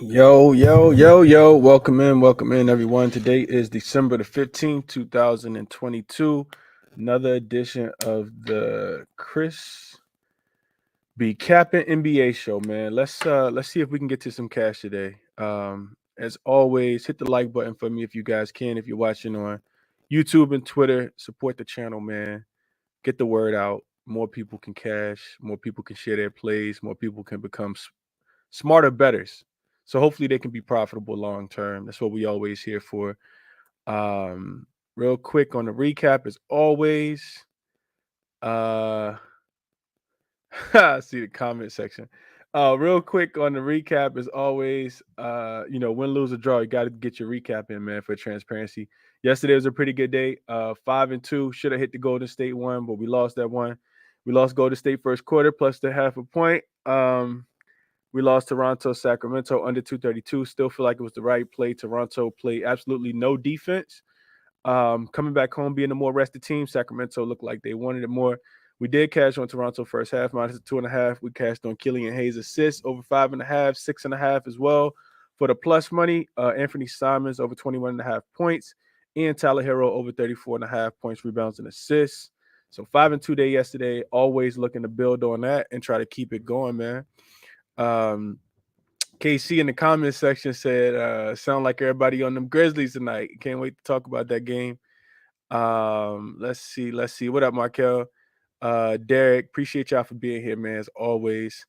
Yo. Welcome in, everyone. Today is December the 15th, 2022. Another edition of the ChrisBeCappinn NBA Show, man. Let's see if we can get to some cash today. As always, hit the like button for me if you guys can. If you're watching on YouTube and Twitter, support the channel, man. Get the word out. More people can cash, more people can share their plays, more people can become smarter betters. So hopefully they can be profitable long term. That's what we always here for. Real quick on the recap, as always. Uh, I see the comment section. Real quick on the recap, as always. Win, lose, or draw, you got to get your recap in, man, for transparency. Yesterday was a pretty good day. 5-2, should have hit the Golden State one, but we lost that one. We lost Golden State first quarter plus the half a point. We lost Toronto, Sacramento under 232. Still feel like it was the right play. Toronto played absolutely no defense. Coming back home, being a more rested team, Sacramento looked like they wanted it more. We did cash on Toronto first half, minus 2.5. We cashed on Killian Hayes assists over 5.5, 6.5 as well. For the plus money, Anthony Simons over 21.5 points, and Tyler Hero over 34.5 points, rebounds, and assists. So 5-2 day yesterday. Always looking to build on that and try to keep it going, man. KC in the comments section said, sound like everybody on them Grizzlies tonight. Can't wait to talk about that game. Let's see. What up, Markel? Derek, appreciate y'all for being here, man, as always.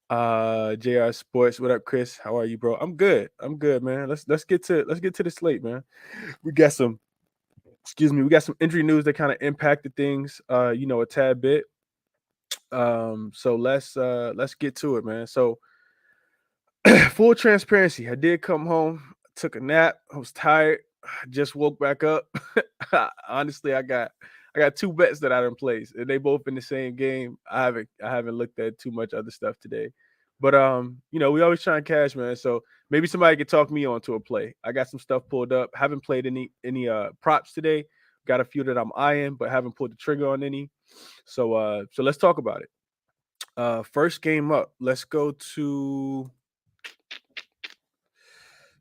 JR Sports, what up, Chris? How are you, bro? I'm good, man. Let's get to the slate, man. We got some injury news that kind of impacted things a tad bit. So let's get to it, man. So full transparency, I did come home, took a nap. I was tired. Just woke back up. Honestly, I got two bets that I done placed, and they both in the same game. I haven't looked at too much other stuff today. But we always try and cash, man. So maybe somebody could talk me onto a play. I got some stuff pulled up. Haven't played any props today. Got a few that I'm eyeing, but haven't pulled the trigger on any. So let's talk about it. First game up. Let's go to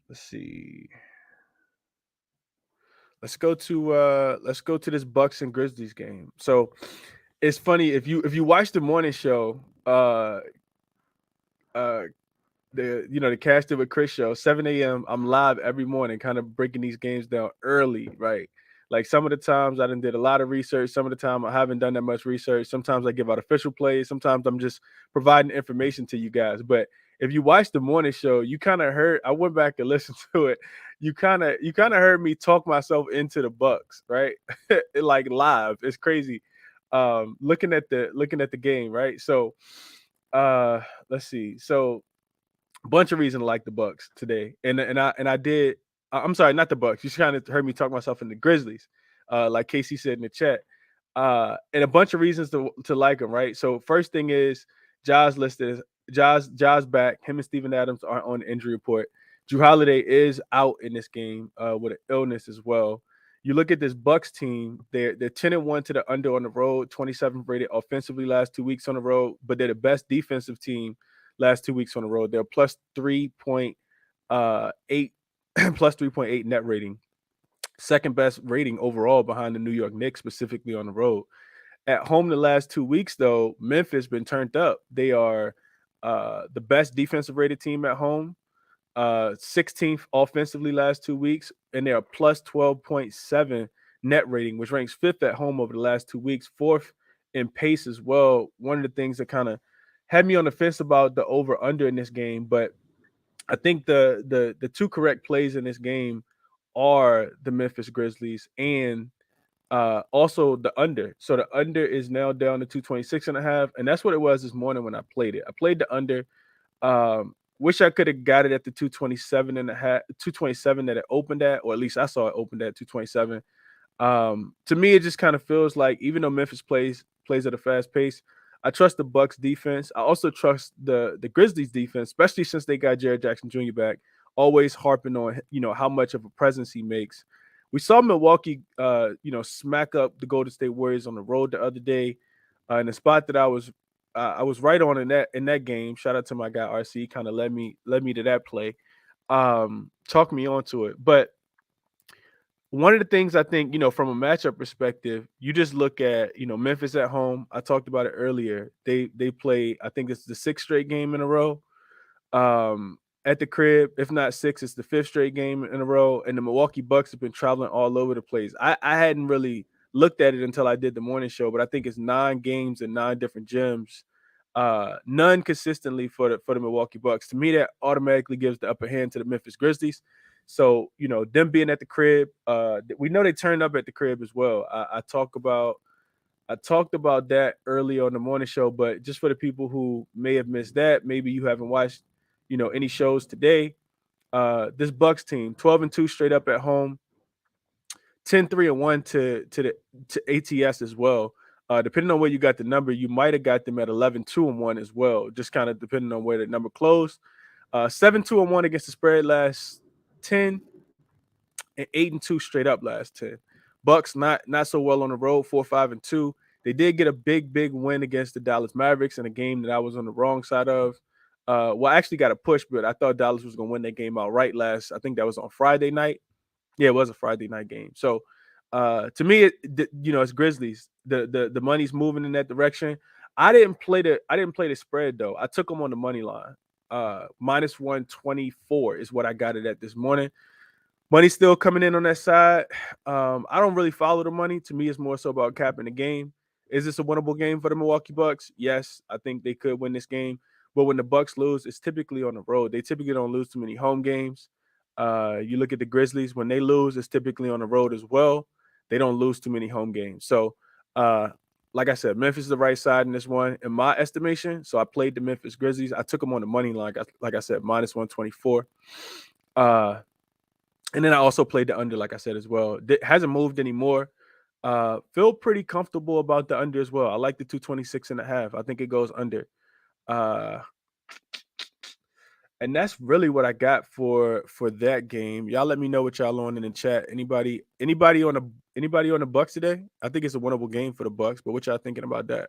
let's see. Let's go to this Bucks and Grizzlies game. So it's funny if you watch the morning show, the Cast It with Chris show, 7 a.m. I'm live every morning, kind of breaking these games down early, right? Like some of the times I did a lot of research. Some of the time I haven't done that much research. Sometimes I give out official plays. Sometimes I'm just providing information to you guys. But if you watch the morning show, you kind of heard. I went back and listened to it. You kind of heard me talk myself into the Bucks, right? Like live. It's crazy. Looking at the game, right? So let's see. So bunch of reason to like the Bucks today, and I did. I'm sorry, not the Bucks. You kind of heard me talk myself in the Grizzlies, like Casey said in the chat, and a bunch of reasons to like them. Right. So first thing is Ja's listed. Ja's back. Him and Steven Adams are on the injury report. Drew Holiday is out in this game with an illness as well. You look at this Bucks team; they're 10-1 to the under on the road, 27th rated offensively last 2 weeks on the road, but they're the best defensive team last 2 weeks on the road. They're plus 3.8 plus 3.8 net rating. Second best rating overall behind the New York Knicks, specifically on the road. At home the last 2 weeks, though, Memphis been turned up. They are the best defensive rated team at home. 16th offensively last 2 weeks, and they're plus 12.7 net rating, which ranks fifth at home over the last 2 weeks, fourth in pace as well. One of the things that kind of had me on the fence about the over under in this game, but I think the two correct plays in this game are the Memphis Grizzlies and also the under. So the under is now down to 226.5, and that's what it was this morning when I played it. I played the under. Wish I could have got it at the 227 that it opened at, or at least I saw it opened at 227. To me, it just kind of feels like even though Memphis plays at a fast pace, I trust the Bucks defense. I also trust the Grizzlies defense, especially since they got Jared Jackson Jr. back. Always harping on how much of a presence he makes. We saw Milwaukee, smack up the Golden State Warriors on the road the other day, in the spot that I was right on in that game. Shout out to my guy RC, kind of led me to that play. talk me onto it. But one of the things I think, from a matchup perspective, you just look at, Memphis at home. I talked about it earlier. They play, I think it's the sixth straight game in a row. At the crib, if not six, it's the fifth straight game in a row. And the Milwaukee Bucks have been traveling all over the place. I hadn't really looked at it until I did the morning show, but I think it's 9 games in 9 different gyms. None consistently for the Milwaukee Bucks. To me, that automatically gives the upper hand to the Memphis Grizzlies. So, them being at the crib, we know they turned up at the crib as well. I talked about that early on the morning show, but just for the people who may have missed that, maybe you haven't watched, any shows today. This Bucks team, 12-2 straight up at home, 10-3-1 to ATS as well. Depending on where you got the number, you might have got them at 11-2-1 as well, just kind of depending on where the number closed. 7-2-1 against the spread last 10, and 8-2 straight up last 10. Bucks not so well on the road, 4-5-2. They did get a big win against the Dallas Mavericks in a game that I was on the wrong side of. Well, I actually got a push, but I thought Dallas was going to win that game outright last. I think that was on Friday night. Yeah, it was a Friday night game. So, to me, it's Grizzlies. The money's moving in that direction. I didn't play the spread though. I took them on the money line. Minus 124 is what I got it at this morning. Money's still coming in on that side. I don't really follow the money. To me, it's more so about capping the game. Is this a winnable game for the Milwaukee Bucks? Yes, I think they could win this game. But when the Bucks lose, it's typically on the road. They typically don't lose too many home games. You look at the Grizzlies, when they lose, it's typically on the road as well. They don't lose too many home games. So, like I said, Memphis is the right side in this one, in my estimation. So I played the Memphis Grizzlies. I took them on the money line, like I said, minus 124. And then I also played the under, like I said, as well. It hasn't moved anymore. Feel pretty comfortable about the under as well. I like the 226.5. I think it goes under. And that's really what I got for that game. Y'all let me know what y'all on in the chat. Anybody on the Bucks today? I think it's a winnable game for the Bucks, but what y'all thinking about that?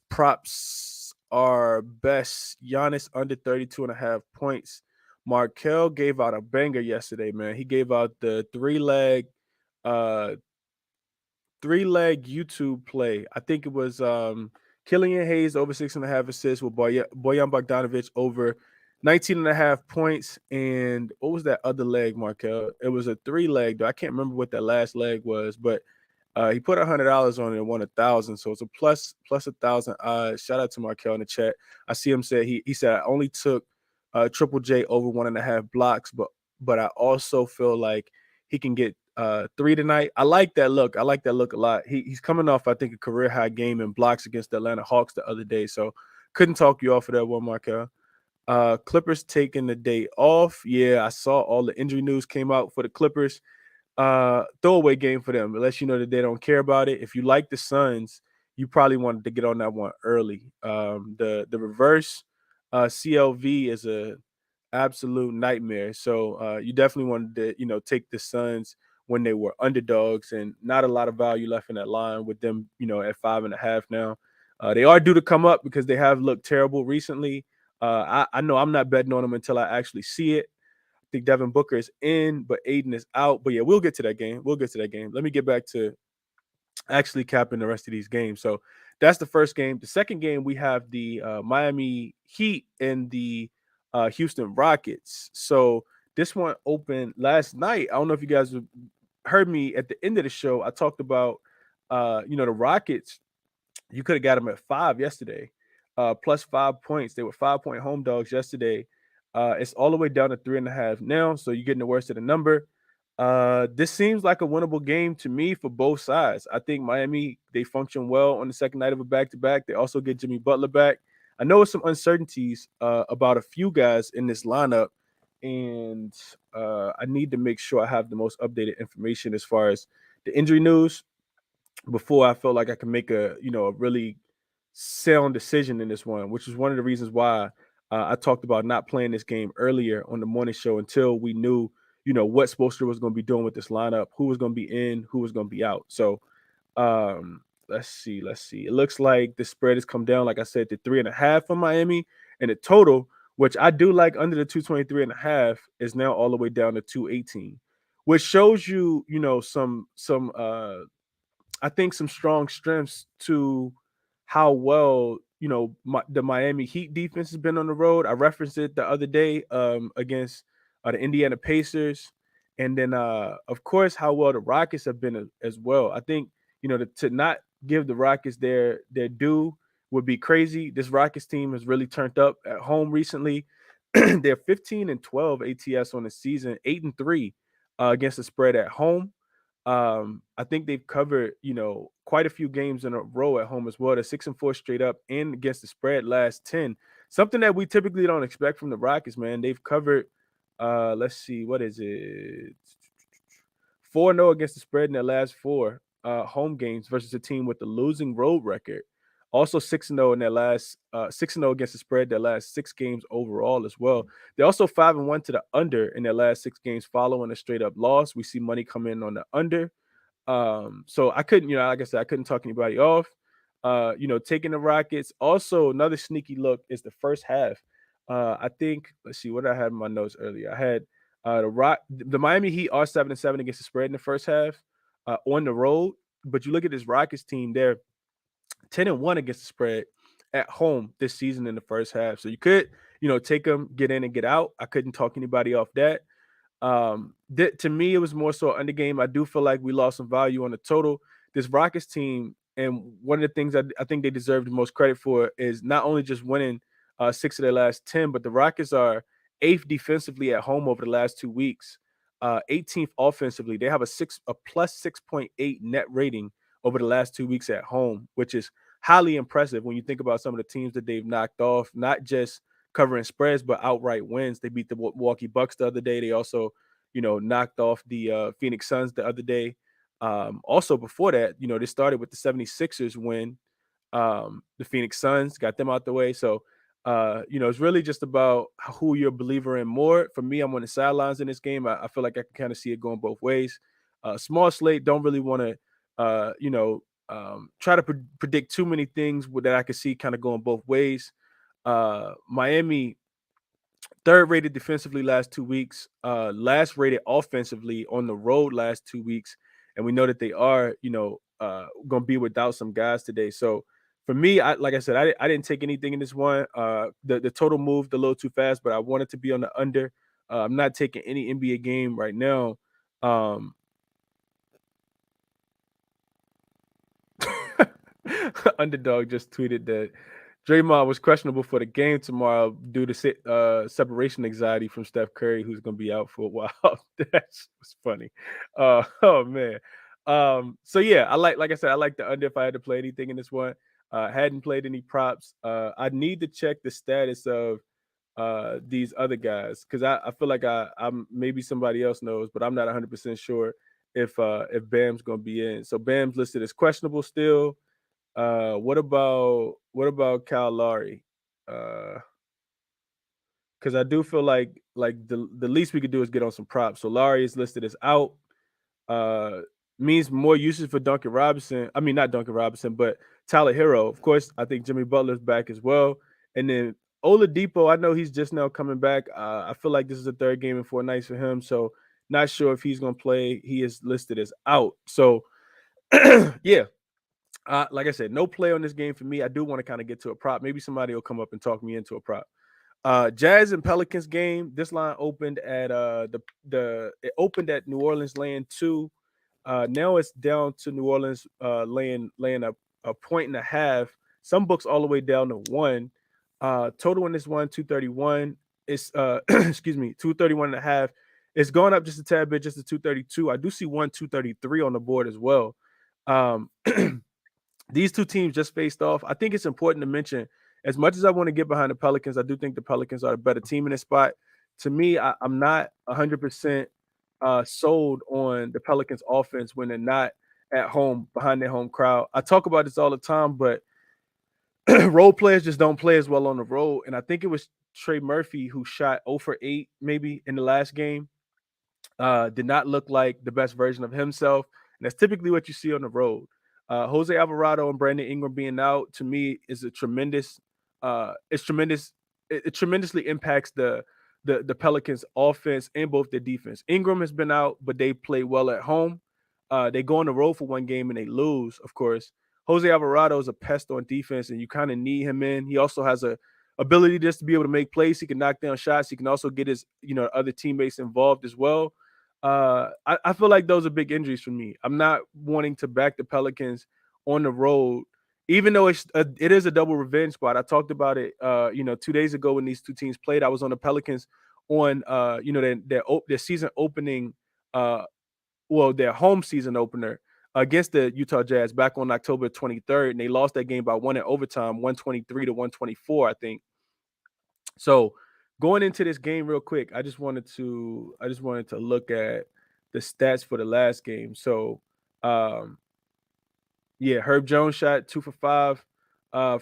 Props are best. Giannis under 32.5 points. Markel gave out a banger yesterday, man. He gave out the three-leg YouTube play. I think it was Killian Hayes over 6.5 assists with Boyan Bogdanovic over 19.5 points. And what was that other leg, Markel? It was a 3-leg, though. I can't remember what that last leg was, but he put $100 on it and won 1,000. So it's a plus 1,000 odds. Shout out to Markel in the chat. I see him say he said I only took Triple J over 1.5 blocks, but I also feel like he can get 3 tonight. I like that look. I like that look a lot. He's coming off, I think, a career high game in blocks against the Atlanta Hawks the other day. So couldn't talk you off of that one, Markel. Clippers taking the day off. Yeah, I saw all the injury news came out for the Clippers. Throwaway game for them. It lets you know that they don't care about it. If you like the Suns, you probably wanted to get on that one early. The reverse CLV is a absolute nightmare. So you definitely wanted to, take the Suns when they were underdogs, and not a lot of value left in that line with them, at 5.5 now. They are due to come up because they have looked terrible recently. I know I'm not betting on them until I actually see it. I think Devin Booker is in, but Aiden is out. But yeah, we'll get to that game. Let me get back to actually capping the rest of these games. So that's the first game. The second game, we have the Miami Heat and the Houston Rockets. So this one opened last night. I don't know if you guys heard me at the end of the show. I talked about, the Rockets. You could have got them at 5 yesterday, plus 5 points. They were 5-point home dogs yesterday. It's all the way down to 3.5 now. So you're getting the worst of the number. This seems like a winnable game to me for both sides. I think Miami, they function well on the second night of a back-to-back. They also get Jimmy Butler back. I know some uncertainties about a few guys in this lineup, and I need to make sure I have the most updated information as far as the injury news before I felt like I can make a really sound decision in this one, which is one of the reasons why I talked about not playing this game earlier on the morning show until we knew what Spoelstra was going to be doing with this lineup, who was going to be in, who was going to be out. So let's see. It looks like the spread has come down, like I said, to 3.5 for Miami, and the total which I do like under the 223.5, is now all the way down to 218, which shows you, some I think some strong strengths to how well the Miami Heat defense has been on the road. I referenced it the other day against the Indiana Pacers, and then of course how well the Rockets have been as well. I think to not give the Rockets their due would be crazy. This Rockets team has really turned up at home recently. They're 15-12 ATS on the season, 8-3 against the spread at home. I think they've covered, quite a few games in a row at home as well. They're 6-4 straight up and against the spread last 10. Something that we typically don't expect from the Rockets, man. They've covered let's see, what is it? 4-0 against the spread in their last four home games versus a team with the losing road record. Also 6-0 in their last 6-0 against the spread their last 6 games overall as well. They're also 5-1 to the under in their last 6 games following a straight up loss. We see money come in on the under. So I couldn't, like I said, I couldn't talk anybody off. Taking the Rockets. Also, another sneaky look is the first half. I think, let's see what I had in my notes earlier. I had the Miami Heat are 7-7 against the spread in the first half on the road. But you look at this Rockets team, they're 10-1 against the spread at home this season in the first half. So you could, take them, get in and get out. I couldn't talk anybody off that. To me, it was more so under game. I do feel like we lost some value on the total. This Rockets team, and one of the things I think they deserve the most credit for is not only just winning 6 of their last 10, but the Rockets are 8th defensively at home over the last 2 weeks, 18th offensively. They have a plus 6.8 net rating over the last 2 weeks at home, which is highly impressive when you think about some of the teams that they've knocked off, not just covering spreads, but outright wins. They beat the Milwaukee Bucks the other day. They also, knocked off the Phoenix Suns the other day. Also before that, they started with the 76ers win. The Phoenix Suns got them out the way. So, it's really just about who you're a believer in more. For me, I'm on the sidelines in this game. I feel like I can kind of see it going both ways. Small slate, don't really want to, try to predict too many things that I can see kind of going both ways. Miami, third rated defensively last 2 weeks, last rated offensively on the road last 2 weeks. And we know that they are, going to be without some guys today. So for me, like I said, I didn't take anything in this one. The total moved a little too fast, but I wanted to be on the under. I'm not taking any NBA game right now. Underdog just tweeted that Draymond was questionable for the game tomorrow due to separation anxiety from Steph Curry, who's going to be out for a while. That's funny. Oh man. So yeah, like I said, I like the under if I had to play anything in this one. Hadn't played any props. I need to check the status of these other guys because I feel like I'm maybe somebody else knows, but I'm not 100% sure if Bam's going to be in. So Bam's listed as questionable still. What about Kyle Lowry? Because I do feel like the least we could do is get on some props. So Lowry is listed as out. Means more usage for Duncan Robinson. I mean, not Duncan Robinson, but Tyler Hero. Of course, I think Jimmy Butler's back as well. And then Oladipo, I know he's just now coming back. I feel like this is the third game in 4 nights for him. So not sure if he's going to play. He is listed as out. So yeah. Like I said, no play on this game for me. I do want to kind of get to a prop. Maybe somebody will come up and talk me into a prop. Jazz and Pelicans game. This line opened at it opened at New Orleans laying 2. Now it's down to New Orleans laying a point and a half. Some books all the way down to 1. Total in this one 231. It's excuse me 231 and a half. It's going up just a tad bit, just to 232. I do see 233 on the board as well. These two teams just faced off. I think it's important to mention, as much as I want to get behind the Pelicans, I do think the Pelicans are a better team in this spot. To me, I'm not 100% sold on the Pelicans offense when they're not at home behind their home crowd. I talk about this all the time, but role players just don't play as well on the road. And I think it was Trey Murphy who shot 0 for 8 maybe in the last game. Did not look like the best version of himself. And that's typically what you see on the road. Jose Alvarado and Brandon Ingram being out, to me, is a tremendous. It's tremendous it tremendously impacts the Pelicans offense and both their defense. Ingram has been out, but they play well at home. They go on the road for one game and they lose, of course. Jose Alvarado is a pest on defense, and you kind of need him in. He also has a ability just to be able to make plays. He can knock down shots. He can also get his other teammates involved as well. I feel like those are big injuries for me. I'm not wanting to back the Pelicans on the road, even though it is a double revenge spot. I talked about it, 2 days ago when these two teams played. I was on the Pelicans on, their season opening, their home season opener against the Utah Jazz back on October 23rd, and they lost that game by one in overtime, 123 to 124, I think. So going into this game real quick, I just wanted to look at the stats for the last game. So Herb Jones shot 2 for 5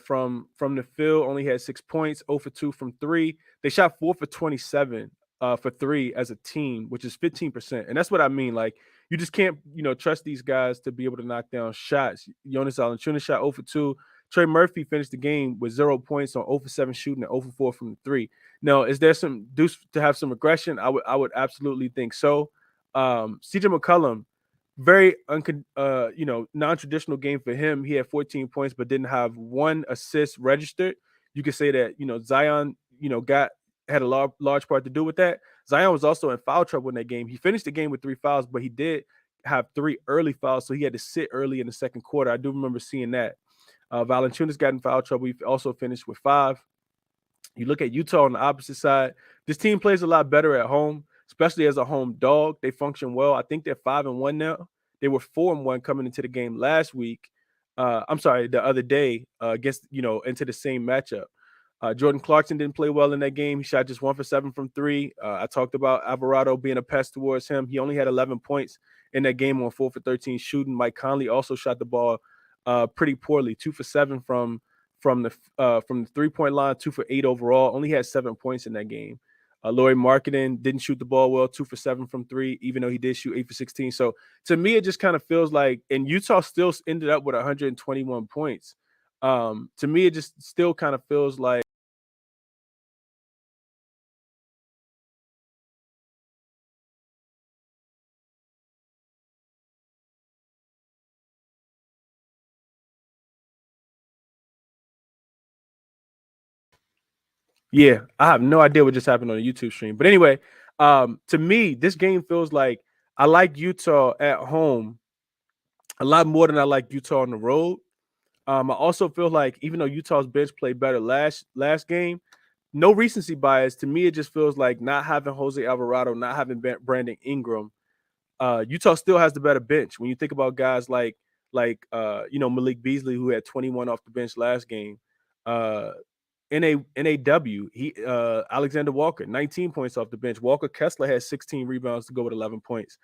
from the field, only had 6 points, 0 for 2 from 3. They shot 4 for 27 for 3 as a team, which is 15%. And that's what I mean. Like, you just can't, trust these guys to be able to knock down shots. Jonas Valanciunas shot 0 for 2. Trey Murphy finished the game with 0 points on 0 for 7 shooting and 0 for 4 from the 3. Now, is there some deuce to have some regression? I would absolutely think so. CJ McCollum, very non-traditional game for him. He had 14 points, but didn't have one assist registered. You could say that, Zion, had a large part to do with that. Zion was also in foul trouble in that game. He finished the game with 3 fouls, but he did have 3 early fouls, so he had to sit early in the second quarter. I do remember seeing that. Valanciunas got in foul trouble. He also finished with 5. You look at Utah on the opposite side. This team plays a lot better at home, especially as a home dog. They function well. I think they're 5-1 now. They were 4-1 coming into the game last week. The other day against, into the same matchup. Jordan Clarkson didn't play well in that game. He shot just 1 for 7 from 3. I talked about Alvarado being a pest towards him. He only had 11 points in that game on 4 for 13 shooting. Mike Conley also shot the ball pretty poorly, 2 for 7 from the 3-point line, 2 for 8 overall. Only had 7 points in that game. Lauri Markkanen didn't shoot the ball well, 2 for 7 from 3, even though he did shoot 8 for 16. So to me, it just kind of feels like, and Utah still ended up with 121 points. To me, it just still kind of feels like, yeah, I have no idea what just happened on the YouTube stream. But anyway, to me, this game feels like I like Utah at home a lot more than I like Utah on the road. I also feel like, even though Utah's bench played better last game, no recency bias. To me, it just feels like, not having Jose Alvarado, not having Brandon Ingram, Utah still has the better bench. When you think about guys like Malik Beasley, who had 21 off the bench last game, NAW, Alexander Walker, 19 points off the bench. Walker Kessler had 16 rebounds to go with 11 points.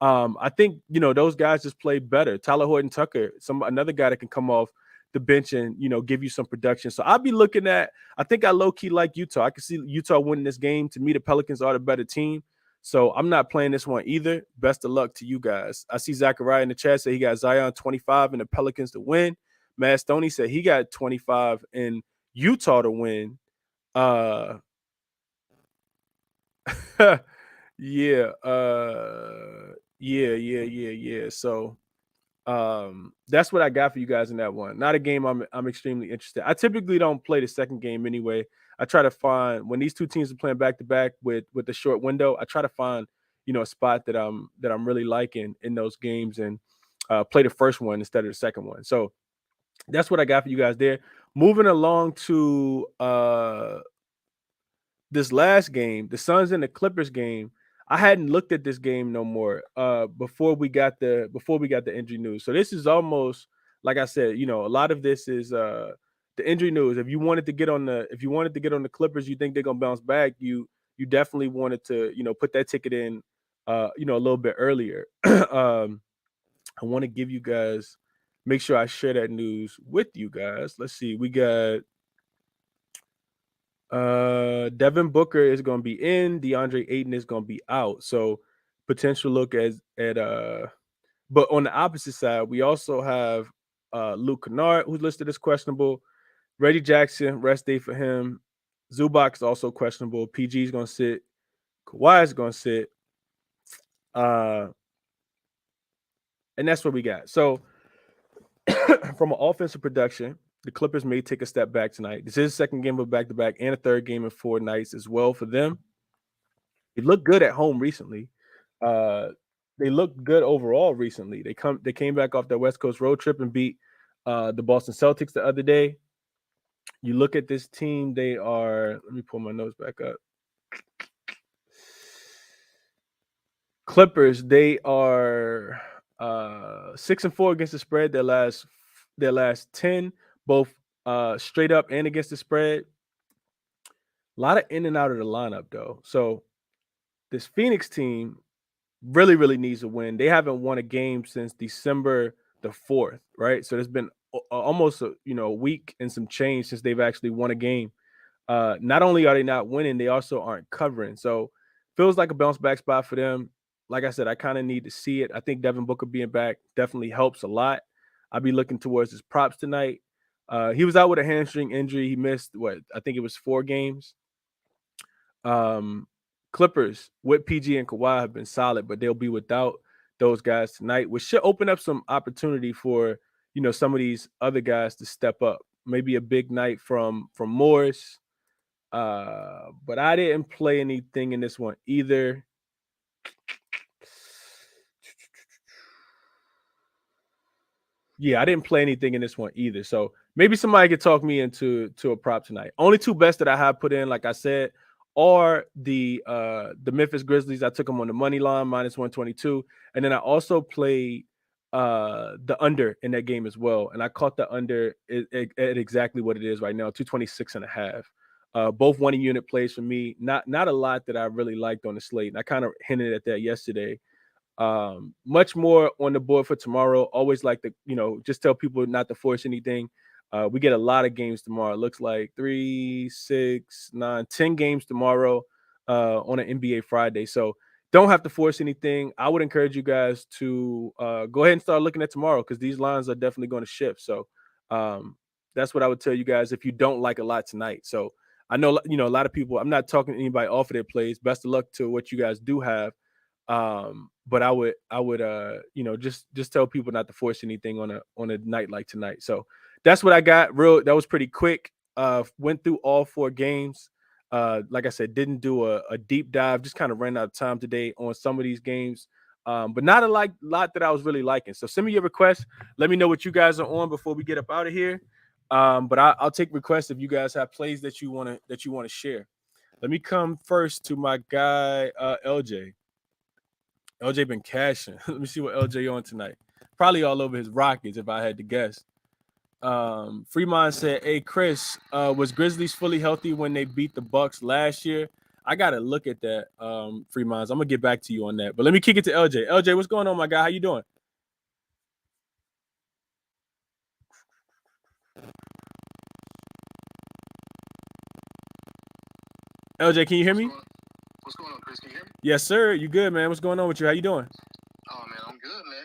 I think, those guys just play better. Tyler Horton Tucker, another guy that can come off the bench and, give you some production. So I'll be looking at, I think I low-key like Utah. I can see Utah winning this game. To me, the Pelicans are the better team. So I'm not playing this one either. Best of luck to you guys. I see Zachariah in the chat say he got Zion 25 and the Pelicans to win. Matt Stoney said he got 25 in Utah to win. Yeah. Yeah. So that's what I got for you guys in that one. Not a game I'm extremely interested. I typically don't play the second game anyway. I try to find, when these two teams are playing back to back with the short window, I try to find, a spot that I'm really liking in those games, and play the first one instead of the second one. So that's what I got for you guys there. Moving along to this last game, the Suns and the Clippers game. I hadn't looked at this game no more before we got the injury news. So this is almost, like I said, a lot of this is the injury news. If you wanted to get on the Clippers, you think they're gonna bounce back, you definitely wanted to, put that ticket in a little bit earlier. I want to give you guys, make sure I share that news with you guys. Let's see. We got Devin Booker is going to be in. DeAndre Ayton is going to be out. So potential look at but on the opposite side, we also have Luke Kennard, who's listed as questionable. Reggie Jackson, rest day for him. Zubac is also questionable. PG is going to sit. Kawhi is going to sit. And that's what we got. So from an offensive production, the Clippers may take a step back tonight. This is the second game of back-to-back and a third game in 4 nights as well for them. They look good at home recently. They looked good overall recently. They came back off their West Coast road trip and beat the Boston Celtics the other day. You look at this team, they are, let me pull my notes back up. Clippers, they are 6-4 against the spread. Their last 10, both straight up and against the spread. A lot of in and out of the lineup though. So this Phoenix team really, really needs a win. They haven't won a game since December the 4th, right? So there's been almost a week and some change since they've actually won a game. Not only are they not winning, they also aren't covering. So feels like a bounce back spot for them. Like I said, I kind of need to see it. I think Devin Booker being back definitely helps a lot. I'll be looking towards his props tonight. He was out with a hamstring injury. He missed I think it was 4 games. Clippers with PG and Kawhi have been solid, but they'll be without those guys tonight, which should open up some opportunity for some of these other guys to step up. Maybe a big night from Morris. But I didn't play anything in this one either. Yeah, I didn't play anything in this one either. So maybe somebody could talk me into a prop tonight. Only 2 bets that I have put in, like I said, are the Memphis Grizzlies. I took them on the money line -122, and then I also played the under in that game as well, and I caught the under at exactly what it is right now, 226.5. Both 1 unit plays for me. Not a lot that I really liked on the slate, and I kind of hinted at that yesterday. Much more on the board for tomorrow. Always like to just tell people not to force anything. We get a lot of games tomorrow. It looks like 3, 6, 9, 10 games tomorrow on an NBA Friday. So don't have to force anything. I would encourage you guys to go ahead and start looking at tomorrow because these lines are definitely going to shift. So that's what I would tell you guys if you don't like a lot tonight. So I know a lot of people. I'm not talking to anybody off of their plays. Best of luck to what you guys do have. But I would just tell people not to force anything on a night like tonight. So that's what I got. That was pretty quick. Went through all 4 games. Like I said, didn't do a deep dive, just kind of ran out of time today on some of these games. But not a lot that I was really liking. So send me your requests. Let me know what you guys are on before we get up out of here. But I'll take requests if you guys have plays that you want to share. Let me come first to my guy LJ. LJ been cashing. Let me see what LJ on tonight. Probably all over his Rockets, if I had to guess. Fremont said, "Hey Chris, was Grizzlies fully healthy when they beat the Bucks last year?" I gotta look at that, Fremont. I'm gonna get back to you on that. But let me kick it to LJ. LJ, what's going on, my guy? How you doing? LJ, can you hear me? What's going on, Chris? Can you hear me? Yes, sir. You good, man? What's going on with you? How you doing? Oh man, I'm good, man.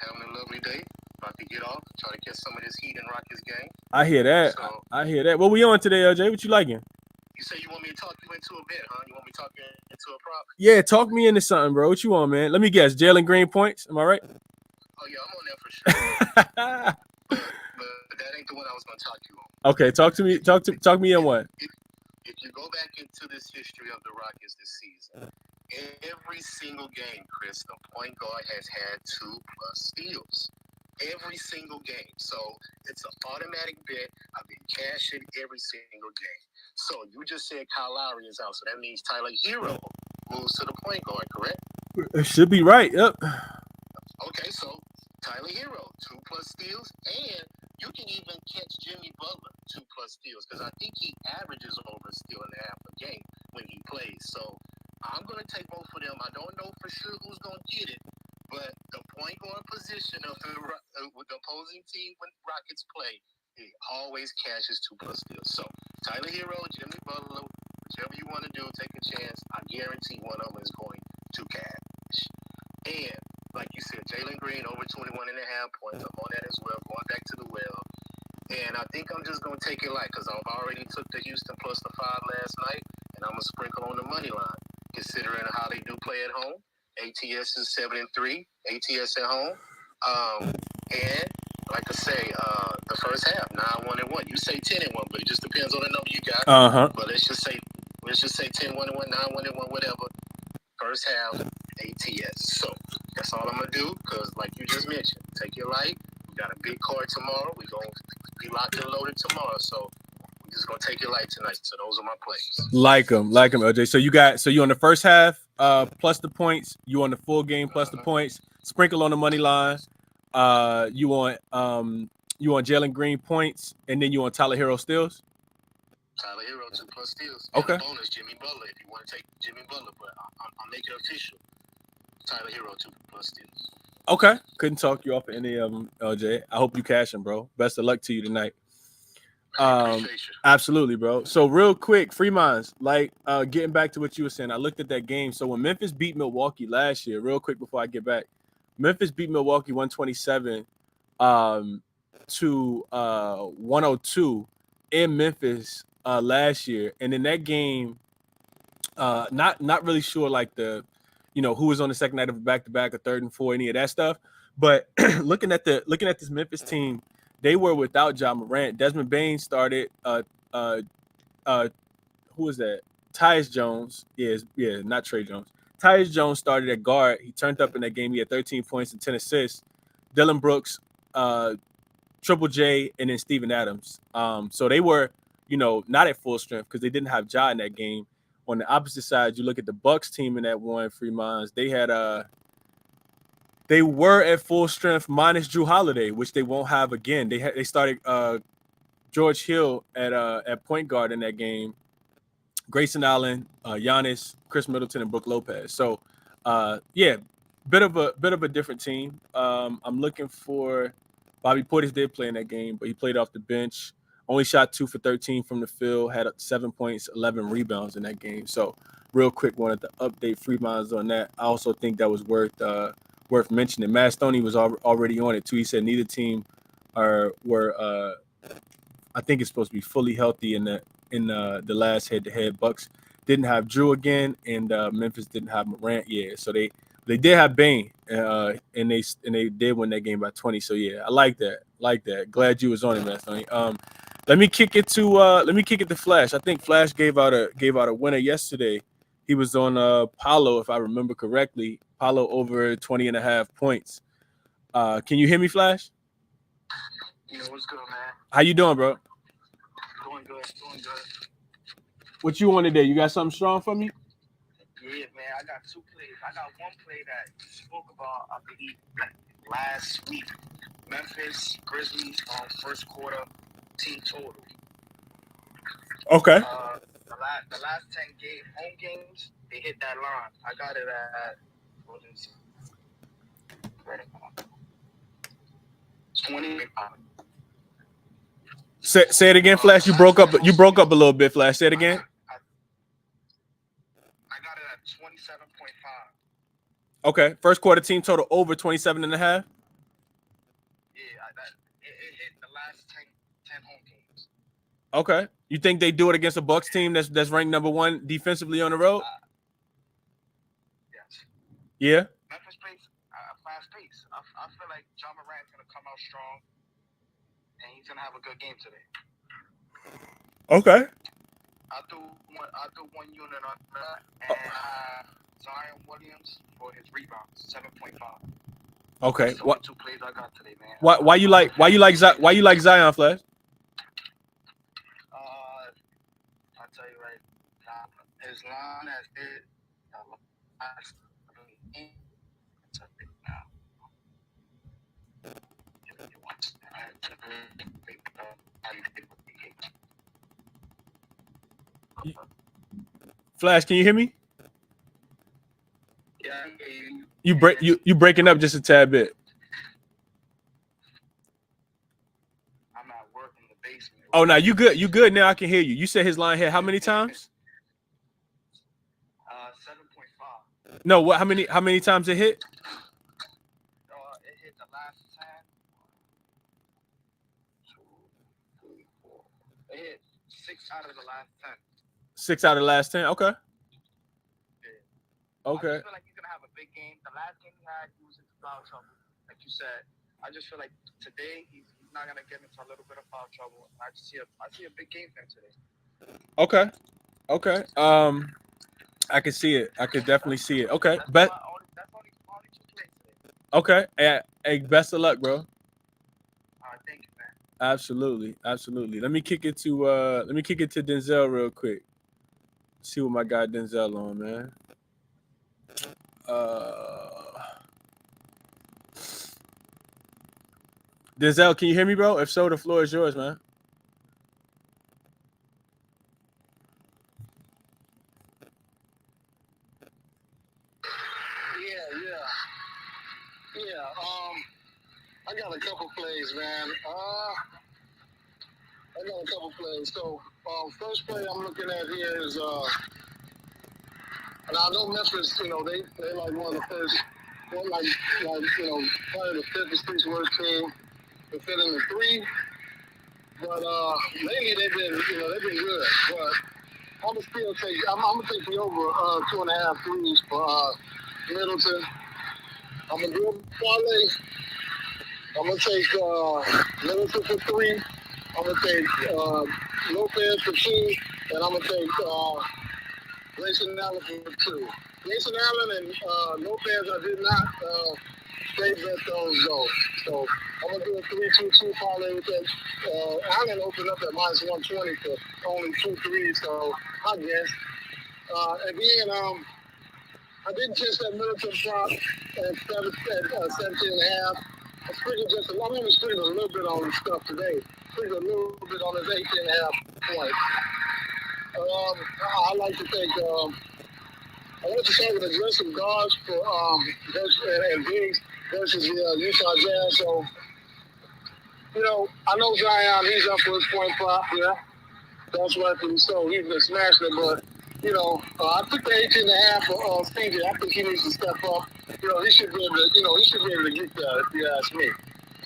Having a lovely day. About to get off, try to catch some of this Heat and Rockets game. I hear that. So, I hear that. What we on today, LJ? What you liking? You say you want me to talk you into a bet, huh? You want me to talk you into a prop? Yeah, talk me into something, bro. What you want, man? Let me guess. Jalen Green points. Am I right? Oh yeah, I'm on that for sure. but that ain't the one I was gonna talk to you on. Okay, talk to me. Talk me in one. If you go back into this history of the Rockets this season, every single game, Chris, the point guard has had 2+ steals. Every single game. So it's an automatic bet. I've been cashing every single game. So you just said Kyle Lowry is out. So that means Tyler Hero moves to the point guard, correct? It should be right. Yep. Okay, so Tyler Hero, 2+ steals, and you can even catch Jimmy Butler 2+ steals because I think he averages over a steal and a half a game when he plays. So I'm going to take both of them. I don't know for sure who's going to get it, but the point guard position of with the opposing team when Rockets play, it always cashes 2+ steals. So Tyler Hero, Jimmy Butler, whichever you want to do, take a chance. I guarantee one of them is going to cash. And like you said, Jalen Green over 21.5 points. I'm on that as well. Going back to the well. And I think I'm just going to take it light because I've already took the Houston plus the 5 last night, and I'm going to sprinkle on the money line, considering how they do play at home. ATS is 7-3, ATS at home. And like I say, the first half, 9-1-1. You say 10-1, but it just depends on the number you got. But let's just say 10-1-1, 9-1-1, whatever. First half, ATS. So that's all I'm gonna do. Cause like you just mentioned, take your light. We got a big card tomorrow. We gonna be locked and loaded tomorrow. So we just gonna take your light tonight. So those are my plays. Like them, LJ. So you on the first half, plus the points. You on the full game plus the points. Sprinkle on the money line. You want Jalen Green points, and then you on Tyler Hero steals. Tyler Hero 2+ steals. Okay. And the bonus Jimmy Butler if you want to take Jimmy Butler, but I'll make it official. Tyler Hero 2+ steals. Okay. Couldn't talk you off of any of them, LJ. I hope you cash them, bro. Best of luck to you tonight. Appreciate you. Absolutely, bro. So real quick, free minds, like getting back to what you were saying. I looked at that game. So when Memphis beat Milwaukee last year, real quick before I get back, Memphis beat Milwaukee 127 to 102 in Memphis last year. And in that game, not really sure like the, who was on the second night of a back-to-back or third and four, any of that stuff. But looking at this Memphis team, they were without Ja Morant. Desmond Bane started. Who was that? Tyus Jones. Not Trey Jones. Tyus Jones started at guard. He turned up in that game. He had 13 points and 10 assists. Dylan Brooks, Triple J, and then Steven Adams. So they were, not at full strength because they didn't have Ja in that game. On the opposite side, you look at the Bucks team in that one, free minds. They had they were at full strength minus Drew Holiday, which they won't have again. They started George Hill at point guard in that game. Grayson Allen, Giannis, Chris Middleton, and Brook Lopez. So, bit of a different team. I'm looking for Bobby Portis did play in that game, but he played off the bench. Only shot 2 for 13 from the field. Had 7 points, 11 rebounds in that game. So, real quick, wanted to update free minds on that. I also think that was worth mentioning. Matt Stoney was already on it too. He said neither team were. I think it's supposed to be fully healthy in the last head-to-head. Bucks didn't have Drew again, and Memphis didn't have Morant. Yeah, so they did have Bane, and they did win that game by 20. So yeah, I like that. Glad you was on it, man, Stoney. Let me kick it to Flash. I think Flash gave out a winner yesterday. He was on Paulo, if I remember correctly. Paulo over 20.5 points. Can you hear me, Flash? Yeah, what's good, man? How you doing, bro? Doing good. What you want today? You got something strong for me? Yeah, man, I got 2 plays. I got one play that you spoke about, I believe, last week. Memphis Grizzlies on first quarter team total. Okay. The last 10 home games, they hit that line. I got it at 20. Say it again, Flash. You broke up a little bit, Flash. Say it again. I got it at 27.5. Okay. First quarter team total over 27.5. Yeah, it hit the last 10 home games. Okay. You think they do it against a Bucks team that's ranked number 1 defensively on the road? Yes. Yeah. Memphis plays fast pace. I feel like Ja Morant's gonna come out strong, and he's gonna have a good game today. Okay. I'll do one unit on that, and Zion Williams for his rebounds, 7.5. Okay. That's the only 2 plays I got today, man. Why you like Zion, Flash? I'll tell you right now, as long as it Flash, can you hear me? Yeah, you breaking up just a tad bit. I'm at work in the basement. Oh, no, you good. You good now. I can hear you. You said his line hit how many times? 7.5. No, how many times it hit? It hit the last 10. 6 out of the last 10. 6 out of the last 10. Okay. I Okay. just feel like he's gonna have a big game. The last game he had, he was into foul trouble, like you said. I just feel like today he's not gonna get into a little bit of foul trouble. I see a big game for him today. Okay. Okay. I can see it. I can definitely see it. Okay. That's only 2 plays today. Okay. Hey, best of luck, bro. All right, thank you, man. Absolutely. Absolutely. Let me kick it to Denzel real quick. See what my guy Denzel on, man. Denzel, can you hear me, bro? If so, the floor is yours, man. Yeah. I got a couple plays, man. So, first play I'm looking at here is, and I know Memphis, they like one of the first, probably the fifth or sixth worst team to fit in the 3. But lately they've been good. But I'm gonna take the over 2.5 threes for Middleton. I'm gonna do a parlay. I'm gonna take Middleton for 3. I'm gonna take Lopez for 2, and I'm gonna take Grayson Allen for 2. Grayson Allen and Lopez, I did not straight bet those though. So I'm gonna do a 3-2-2 parlay with that. Allen opened up at minus 120 for only 2 threes, so I guess. And then I didn't catch that Middleton prop at 17.5. I sprinkled I'm going to sprinkle a little bit on stuff today. Sprinkle a little bit on his 18.5 points. I like to take. I want to start with aggressive guards for and bigs versus the Utah Jazz. So, I know Zion. He's up for his point prop. Yeah, that's rightfully so. He's been smashing it, but. I took the 18.5 for Stevie. I think he needs to step up. He should be able to, get that if you ask me.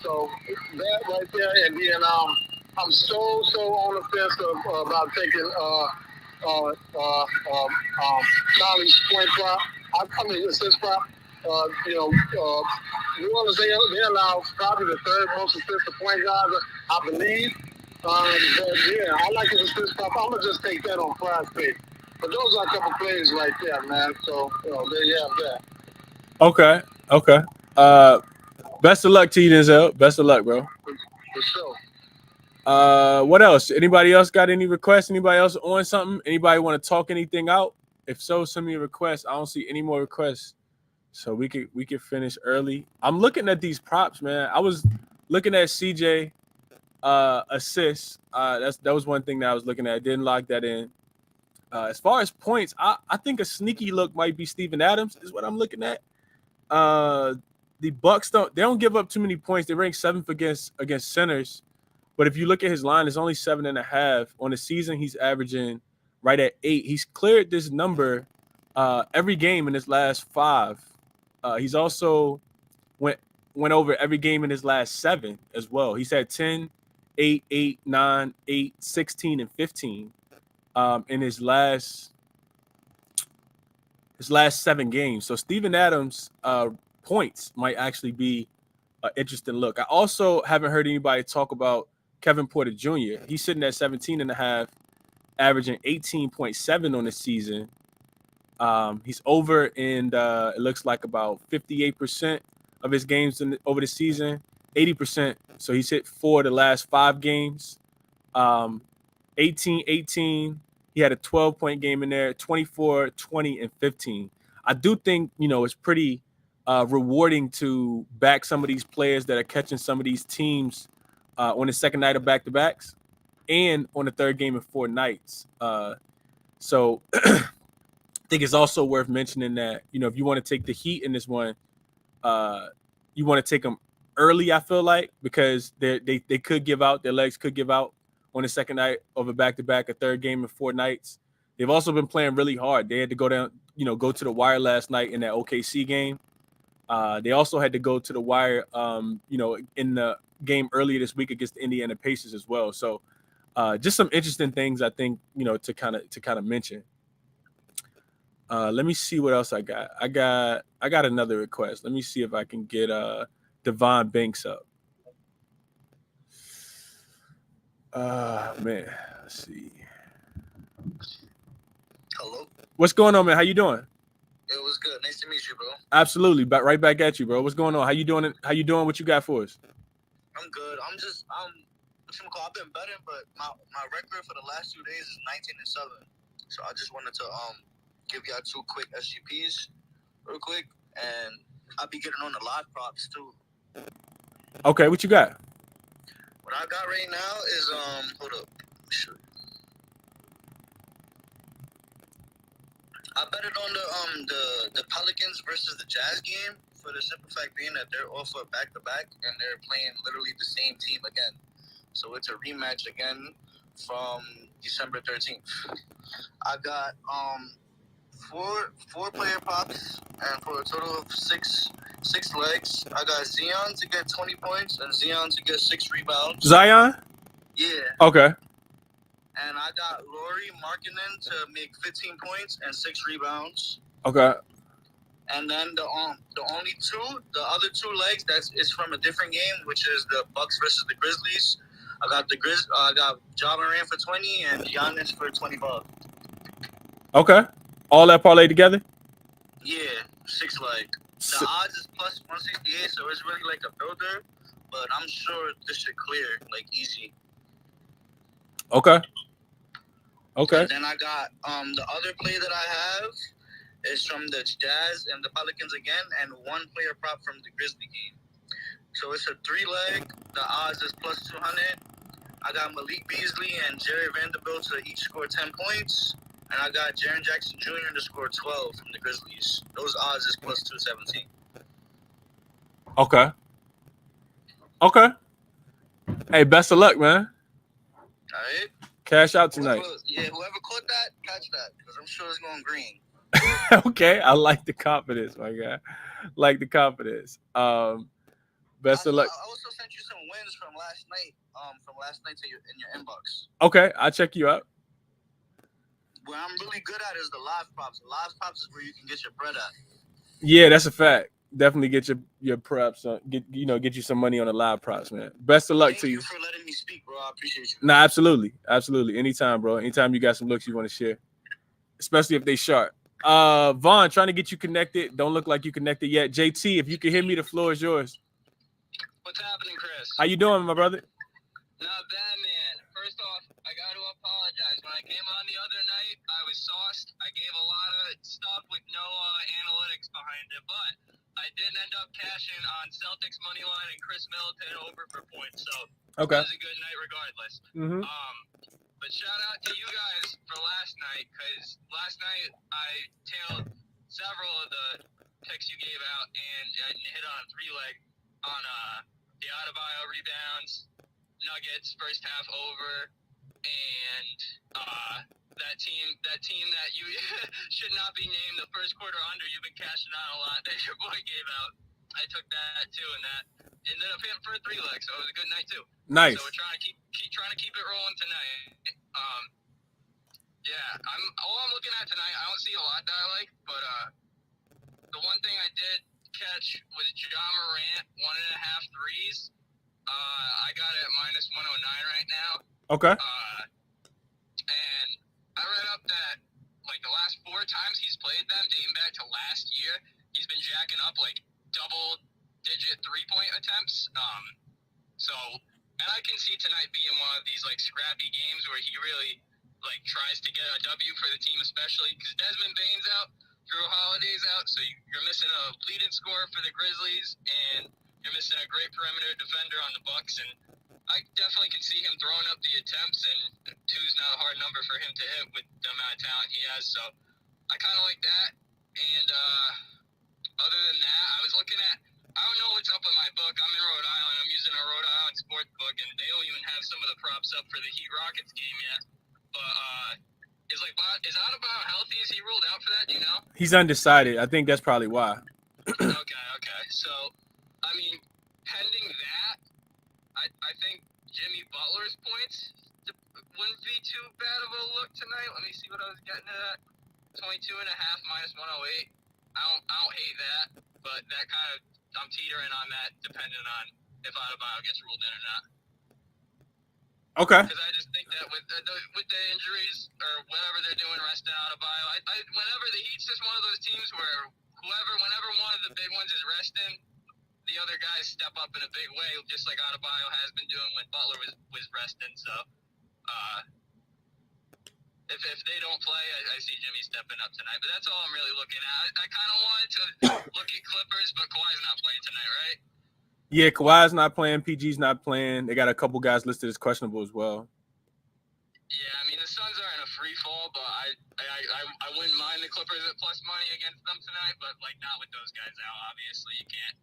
So that right there, and then I'm so on the fence about taking Charlie's point prop. Assist prop. New Orleans, they allow probably the 3rd most assist to point guard, I believe. But yeah, I like his assist prop. I'm gonna just take that on Prize Pick. But those are a couple plays right there, man. So, there you have that. Okay. Best of luck to you, Denzel. Best of luck, bro. For sure. What else? Anybody else got any requests? Anybody else on something? Anybody want to talk anything out? If so, send me a request. I don't see any more requests. So we could finish early. I'm looking at these props, man. I was looking at CJ assists. That was one thing that I was looking at. Didn't lock that in. As far as points, I think a sneaky look might be Steven Adams is what I'm looking at. The Bucks don't give up too many points. They rank 7th against centers, but if you look at his line, it's only 7.5 on the season. He's averaging right at 8. He's cleared this number every game in his last 5. He's also went over every game in his last 7 as well. He's had 10, 8, 8, 9, 8, 16, and 15. In his last 7 games. So Steven Adams points might actually be an interesting look. I also haven't heard anybody talk about Kevin Porter Jr. He's sitting at 17.5, averaging 18.7 on the season. He's over in it looks like about 58% of his games over the season, 80%. So he's hit 4 of the last 5 games. 18. He had a 12-point game in there, 24, 20, and 15. I do think, it's pretty rewarding to back some of these players that are catching some of these teams on the second night of back-to-backs and on the third game in 4 nights. So I think it's also worth mentioning that, if you want to take the Heat in this one, you want to take them early, I feel like, because they could give out, their legs could give out on the second night of a back-to-back, a third game in 4 nights. They've also been playing really hard. They had to go down, go to the wire last night in that OKC game. They also had to go to the wire, in the game earlier this week against the Indiana Pacers as well. So Just some interesting things I think, to kind of mention. Let me see what else I got. I got another request. Let me see if I can get Devon Banks up. Man, let's see. Hello. What's going on, man? How you doing? It was good. Nice to meet you, bro. Absolutely, right back at you, bro. What's going on? How you doing? How you doing? What you got for us? I'm good. I've been betting, but my record for the last 2 days is 19-7. So I just wanted to give y'all 2 quick SGPs real quick, and I'll be getting on the live props too. Okay, what you got? What I got right now is hold up. Let me show you. I betted on the Pelicans versus the Jazz game for the simple fact being that they're off a back-to-back and they're playing literally the same team again. So it's a rematch again from December 13th. I got four player props, and for a total of six legs. I got Zion to get 20 points and Zion to get 6 rebounds. Zion? Yeah. Okay. And I got Lauri Markkanen to make 15 points and 6 rebounds. Okay. And then the other 2 legs is from a different game, which is the Bucks versus the Grizzlies. I got Ja Morant for 20 and Giannis for $20. Okay. All that parlay together? Yeah, 6 leg. The odds is plus 168, so it's really like a builder. But I'm sure this should clear like easy. Okay. Okay. And then I got the other play that I have is from the Jazz and the Pelicans again, and 1 player prop from the Grizzly game. So it's a 3-leg. The odds is plus 200. I got Malik Beasley and Jerry Vanderbilt to each score 10 points. And I got Jaren Jackson Jr. to score 12 from the Grizzlies. Those odds is plus 217. Okay. Okay. Hey, best of luck, man. All right. Cash out tonight. Whoever caught that, catch that, because I'm sure it's going green. Okay, I like the confidence, my guy. Like the confidence. Best of luck. I also sent you some wins from last night. To you in your inbox. Okay, I'll check you out. What I'm really good at is the live props. The live props is where you can get your bread at. Yeah, that's a fact. Definitely get your props. Get you some money on the live props, man. Best of luck to you. Thank you for letting me speak, bro. I appreciate you. Nah, absolutely. Anytime, bro. Anytime you got some looks you want to share, especially if they sharp. Vaughn, trying to get you connected. Don't look like you connected yet. JT, if you can hear me, the floor is yours. What's happening, Chris? How you doing, my brother? Not bad, man. First off, I got to apologize. When I came on the other night, I was sauced. I gave a lot of stuff with no analytics behind it, but I did end up cashing on Celtics money line and Chris Middleton over for points. So okay, it was a good night regardless. Mm-hmm. But shout out to you guys for last night, because last night I tailed several of the picks you gave out and hit on a 3-leg on the Adebayo rebounds, Nuggets first half over, and that team that you should not be named the first quarter under. You've been cashing on a lot that your boy gave out. I took that too, and that ended up hitting for a 3-leg, so it was a good night too. Nice. So we're trying to keep it rolling tonight. Yeah, all I'm looking at tonight. I don't see a lot that I like, but the one thing I did catch was Ja Morant 1.5 threes. I got it at minus 109 right now. Okay. And I read up that like the last 4 times he's played them, dating back to last year, he's been jacking up like double-digit 3-point attempts. And I can see tonight being one of these like scrappy games where he really like tries to get a W for the team, especially because Desmond Bane's out, Drew Holiday's out, so you're missing a leading scorer for the Grizzlies, and you're missing a great perimeter defender on the Bucks, and I definitely can see him throwing up the attempts, and 2's not a hard number for him to hit with the amount of talent he has, so I kind of like that. And other than that, I was looking at, I don't know what's up with my book. I'm in Rhode Island. I'm using a Rhode Island sports book, and they don't even have some of the props up for the Heat Rockets game yet. But is Adebayo healthy? Is he ruled out for that? Do you know? He's undecided. I think that's probably why. Okay. So, I mean, pending that, I think Jimmy Butler's points wouldn't be too bad of a look tonight. Let me see what I was getting at. 22.5 minus 108. I don't hate that, but that kind of I'm teetering on that depending on if Adebayo gets ruled in or not. Okay. Because I just think that with the injuries or whatever they're doing, resting Adebayo, whenever the Heat's just one of those teams where whenever one of the big ones is resting, the other guys step up in a big way, just like Adebayo has been doing when Butler was resting. So, if they don't play, I see Jimmy stepping up tonight. But that's all I'm really looking at. I kind of wanted to look at Clippers, but Kawhi's not playing tonight, right? Yeah, Kawhi's not playing. PG's not playing. They got a couple guys listed as questionable as well. Yeah, I mean, the Suns are in a free fall, but I wouldn't mind the Clippers at plus money against them tonight, but, like, not with those guys out, obviously. You can't.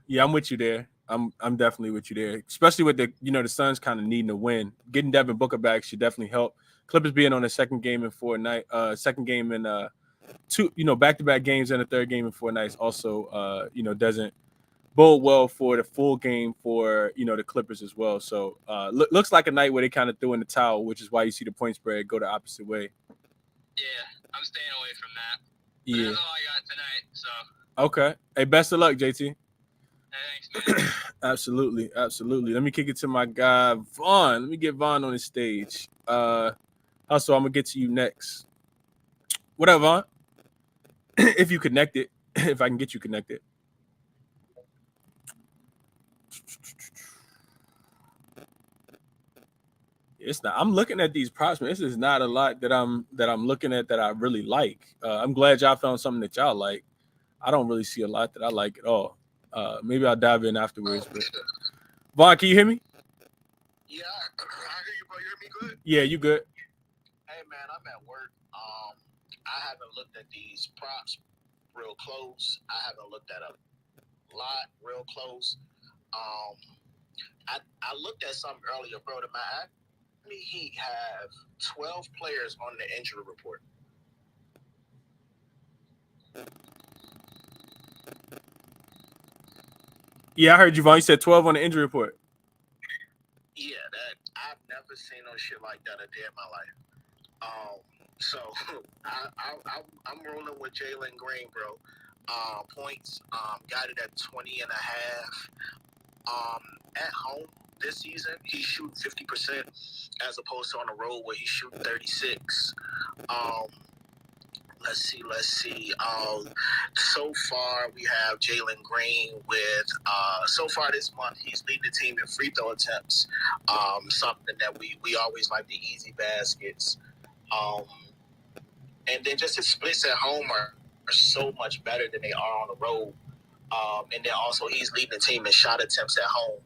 Yeah, I'm with you there. I'm definitely with you there, especially with the Suns kind of needing a win. Getting Devin Booker back should definitely help. Clippers being on the second game in 4 nights, second game in two, back-to-back games and a third game in 4 nights also, doesn't bode well for the full game for the Clippers as well. So looks like a night where they kind of threw in the towel, which is why you see the point spread go the opposite way. Yeah, I'm staying away from that. But Yeah, that's all I got tonight. So. Okay. Hey, best of luck, JT. Thanks, man. Absolutely. Let me kick it to my guy Vaughn. Let me get Vaughn on the stage. Also, I'm gonna get to you next. What up, Vaughn? If you connected, if I can get you connected. It's not. I'm looking at these props, man. This is not a lot that I'm looking at that I really like. I'm glad y'all found something that y'all like. I don't really see a lot that I like at all. Maybe I'll dive in afterwards. But Vaughn, can you hear me? Yeah, I hear you, bro. You hear me good? Yeah, you good. Hey, man, I'm at work. I haven't looked at these props real close. I haven't looked at a lot real close. I looked at something earlier, bro. The Miami Heat have 12 players on the injury report. Yeah, I heard you, Vaughn. You said 12 on the injury report. Yeah, that I've never seen no shit like that a day in my life. So I'm rolling with Jalen Green, bro. Points, got it at 20.5. At home this season, he's shooting 50% as opposed to on the road where he's shooting 36. Let's see. So far we have Jalen Green with so far this month he's leading the team in free throw attempts. Something that we always like, the easy baskets. And then just his splits at home are so much better than they are on the road. And then also he's leading the team in shot attempts at home.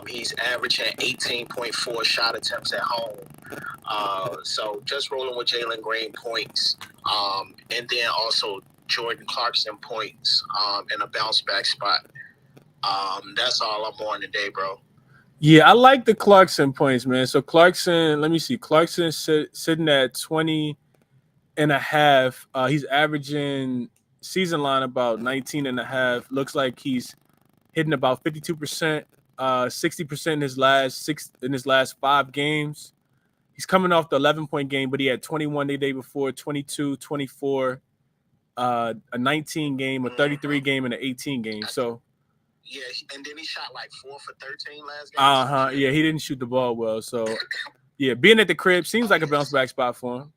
He's averaging 18.4 shot attempts at home. So just rolling with Jalen Green points. And then also Jordan Clarkson points in a bounce back spot. That's all I'm on today, bro. Yeah, I like the Clarkson points, man. So Clarkson, let me see. Clarkson sitting at 20.5. He's averaging season line about 19.5. Looks like he's hitting about 52%, 60% in his last 5 games. He's coming off the 11-point game, but he had 21 the day before, 22, 24, a 19 game, a 33 game, and an 18 game. So yeah, and then he shot like 4 for 13 last game. Yeah, he didn't shoot the ball well. So yeah, being at the crib seems like a bounce back spot for him.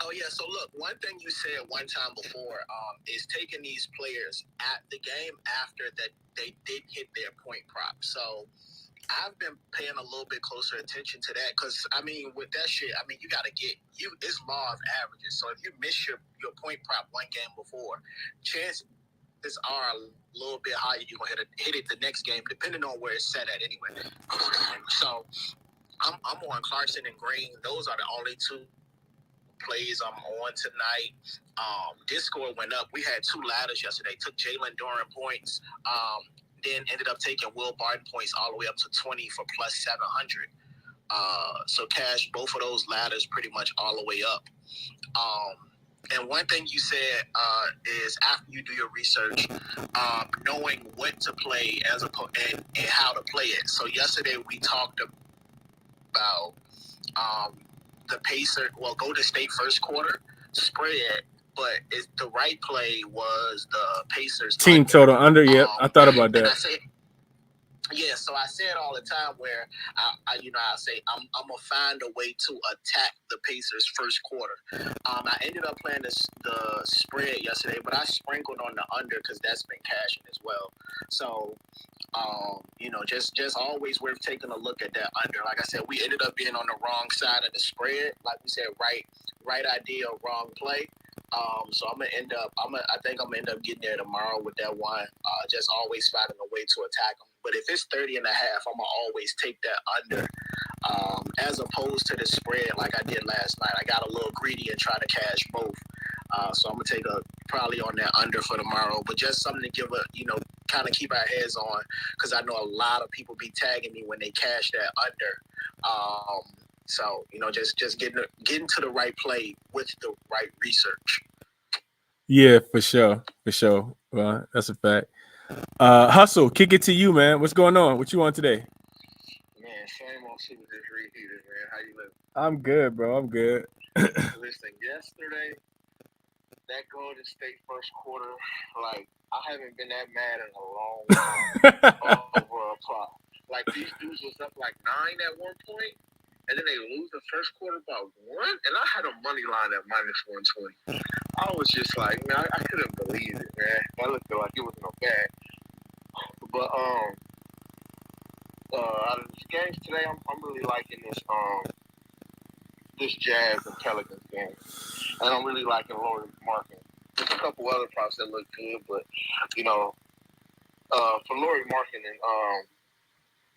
Oh, yeah. So, look, one thing you said one time before is taking these players at the game after that they did hit their point prop. So, I've been paying a little bit closer attention to that because, I mean, with that shit, I mean, you got to it's law of averages. So, if you miss your point prop one game before, chances are a little bit higher you're going to hit it the next game, depending on where it's set at anyway. So, I'm on Clarkson and Green. Those are the only two plays I'm on tonight. Discord went up. We had 2 ladders yesterday. Took Jalen Duren points. Then ended up taking Will Barton points all the way up to 20 for plus 700. So cash both of those ladders pretty much all the way up. And one thing you said is after you do your research, knowing what to play and how to play it. So yesterday we talked about the Pacers. Well, Golden State first quarter spread, but the right play was the Pacers team under. total under. Yep, I thought about that. And I said, yeah, so I say it all the time where I say I'm gonna find a way to attack the Pacers first quarter. I ended up playing the spread yesterday, but I sprinkled on the under because that's been cashing as well. So, just always worth taking a look at that under. Like I said, we ended up being on the wrong side of the spread. Like we said, right idea, wrong play. So I think I'm gonna end up getting there tomorrow with that one. Just always finding a way to attack them. But if it's 30.5, I'm gonna always take that under, as opposed to the spread like I did last night. I got a little greedy and try to cash both. So I'm gonna take probably on that under for tomorrow. But just something to give kind of keep our heads on, because I know a lot of people be tagging me when they cash that under. So just getting to the right play with the right research. Yeah, for sure. Well, that's a fact. Hustle, kick it to you, man. What's going on? What you on today? Man, same old shit with this reheater, man. How you living? I'm good, bro. I'm good. Listen, yesterday, that Golden State first quarter, like, I haven't been that mad in a long time over a prop. Like, these dudes was up like 9 at one point, and then they lose the first quarter by 1, and I had a money line at -120. I was just like, man, I couldn't believe it, man. That looked like it was no bad. But out of these games today, I'm really liking this Jazz and Pelicans game, and I'm really liking Lauri Markkanen. There's a couple other props that look good, but for Lauri Markkanen,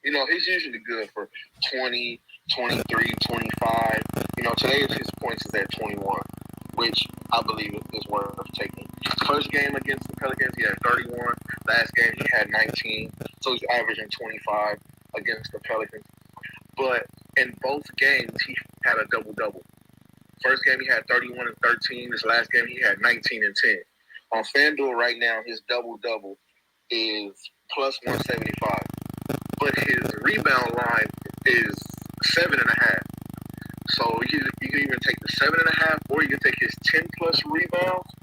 he's usually good for 20, 23, 25. Today his points is at 21, which I believe is worth taking. First game against the Pelicans, he had 31. Last game, he had 19. So he's averaging 25 against the Pelicans. But in both games, he had a double-double. First game, he had 31 and 13. This last game, he had 19 and 10. On FanDuel right now, his double-double is +175. But his rebound line is 7.5. So you can even take the 7.5, or you can take his 10+ rebounds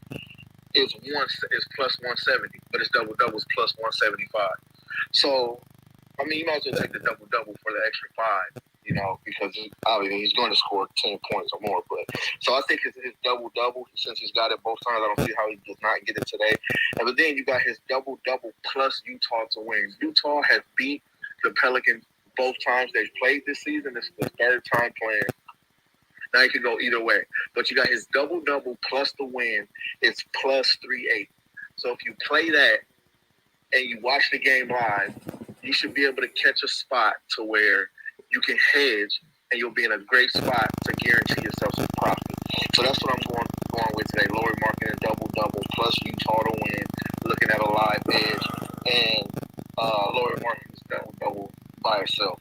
is +170, but his double-double is +175. So, I mean, you might as well take the double-double for the extra 5, because obviously he's going to score 10 points or more. But so I think his double-double, since he's got it both times, I don't see how he does not get it today. But then you got his double-double plus Utah to win. Utah has beat the Pelicans both times they've played this season. This is the third time playing. Now it could go either way. But you got his double-double plus the win. It's +380. So if you play that and you watch the game live, you should be able to catch a spot to where you can hedge, and you'll be in a great spot to guarantee yourself some profit. So that's what I'm going with today. Lauri Markkanen double-double plus Utah to win. Looking at a live edge. And Lauri Markkanen's double-double by itself.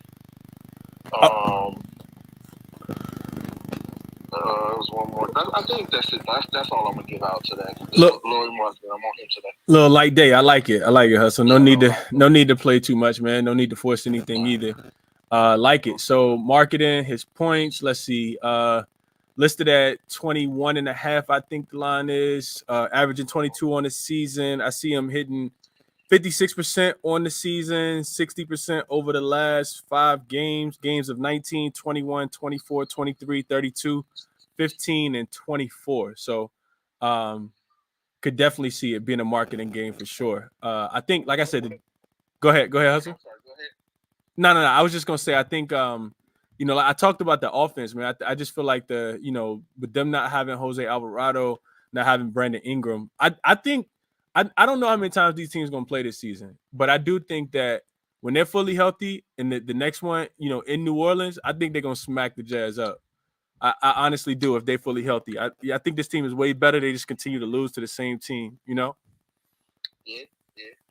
There's one more. I think that's it. That's all I'm gonna give out today. Lauri Markkanen, I'm on him today. Little light day. I like it, Hustle. No need to play too much, man. No need to force anything either. Like it. So Markkanen, his points. Let's see. Listed at 21.5. I think the line is averaging 22 on the season. I see him hitting 56% on the season, 60% over the last 5 games of 19, 21, 24, 23, 32, 15, and 24. So could definitely see it being a Markkanen game for sure. I think, like I said, go ahead, Hustle. I'm sorry, go ahead. No. I was just gonna say, I think like I talked about the offense, man. I just feel like with them not having Jose Alvarado, not having Brandon Ingram, I think I don't know how many times these teams gonna play this season, but I do think that when they're fully healthy and the next one, in New Orleans, I think they're gonna smack the Jazz up. I honestly do if they're fully healthy. I think this team is way better. They just continue to lose to the same team, Yeah.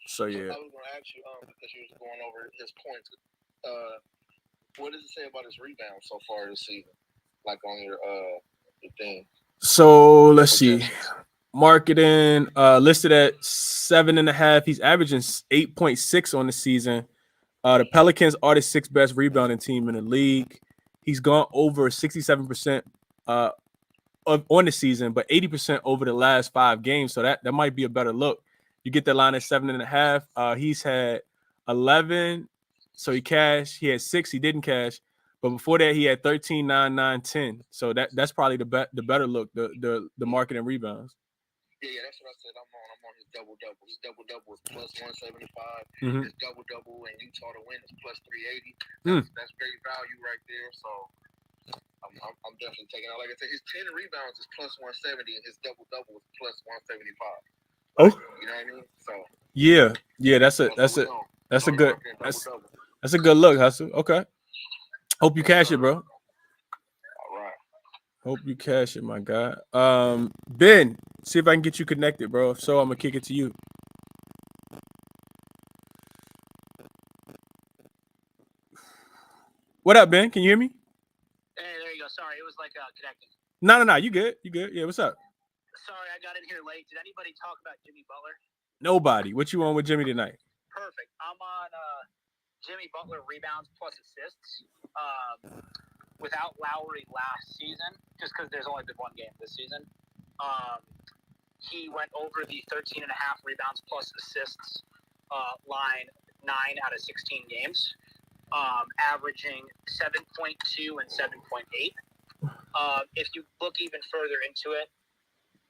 So yeah. I was gonna ask you, because you was going over his points. What does it say about his rebounds so far this season? Like on your thing. So let's see. Markkanen listed at 7.5. He's averaging 8.6 on the season. The Pelicans are the 6th best rebounding team in the league. he's gone over 67% on the season, but 80% over the last 5 games. So that might be a better look. You get the line at 7.5. He's had 11, so he cashed. He had 6, he didn't cash. But before that, he had 13, 9, 9, 10. So that's probably the better look, the market and rebounds. Yeah, that's what I said. I'm on his double-double. His double-double is plus 175. Mm-hmm. His double-double in Utah to win is plus 380. That's great value right there. So I'm definitely taking it. Like I said, his 10 rebounds is plus 170, and his double-double is plus 175. Oh, you know what I mean? So yeah, that's a good look, Hustle. Okay, hope you cash it, bro. All right. Hope you cash it, my guy. Ben, see if I can get you connected, bro. If so, I'm gonna kick it to you. What up, Ben? Can you hear me? Hey, there you go. Sorry, it was like connecting. No. You good? You good? Yeah. What's up? Sorry, I got in here late. Did anybody talk about Jimmy Butler? Nobody. What you on with Jimmy tonight? Perfect. I'm on Jimmy Butler rebounds plus assists. Without Lowry last season, just because there's only been one game this season, he went over the 13.5 rebounds plus assists line 9 out of 16 games, averaging 7.2 and 7.8. If you look even further into it